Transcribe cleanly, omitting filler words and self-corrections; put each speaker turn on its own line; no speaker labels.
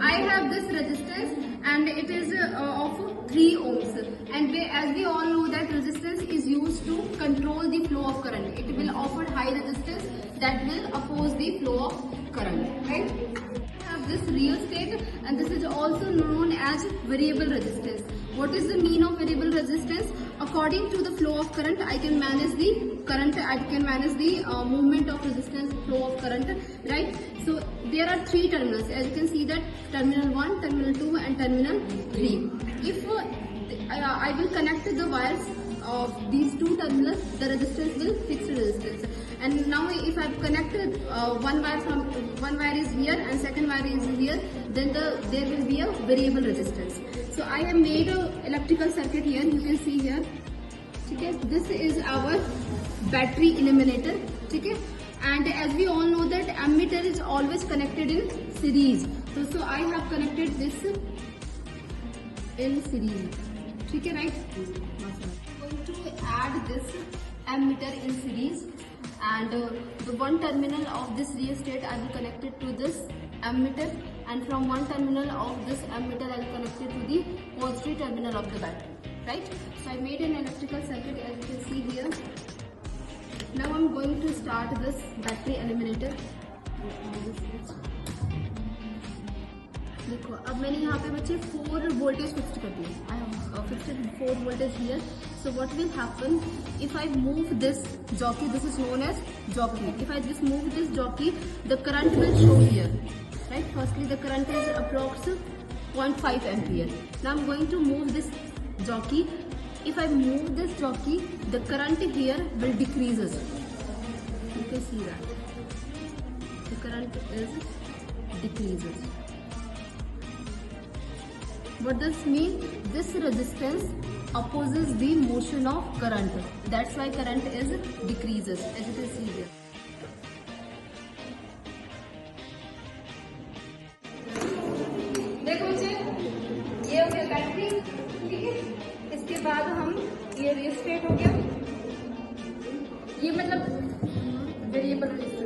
I have this resistance and it is of 3 ohms, and as we all know that resistance is used to control the flow of current. It will offer high resistance that will oppose the flow of current, right? I have this real state, and this is also known as variable resistance. What is the mean of variable resistance? According to the flow of current, I can manage the current, I can manage the movement of resistance, flow of current, right? So there are 3 terminals, as you can see that terminal 1, terminal 2 and terminal 3. If I will connect the wires of these 2 terminals, the resistance will fixed resistance. And now if I have connected one wire is here and second wire is here, then there will be a variable resistance. So I have made a electrical circuit here, you can see here. Okay, this is our battery eliminator. Okay, and as we all know that ammeter is always connected in series. So I have connected this in series. Okay, right? I'm going to add this ammeter in series, and the one terminal of this rheostat I will connect it to this ammeter, and from one terminal of this ammeter I will connect it to the positive terminal of the battery, right? So I made an electrical circuit, as you can see here. Now I'm going to start this battery eliminator. देखो अब मैंने यहाँ पे बच्चे 4 voltage fixed कर दिए. I have fixed 4 voltage here. So what will happen if I move this jockey? This is known as jockey. If I just move this jockey, the current will show here. Right? Firstly, the current is approximately 0.5 ampere. Now I'm going to move this jockey. If I move this jockey, the current here will decreases. You can see that the current is decreases. What does mean? This resistance opposes the motion of current. That's why current is decreases, as you can see here. देखो बच्चे, ये हो गया battery, ठीक है? इसके बाद हम ये रियोस्टेट हो गया, ये मतलब वेरिएबल रेजिस्टेंस।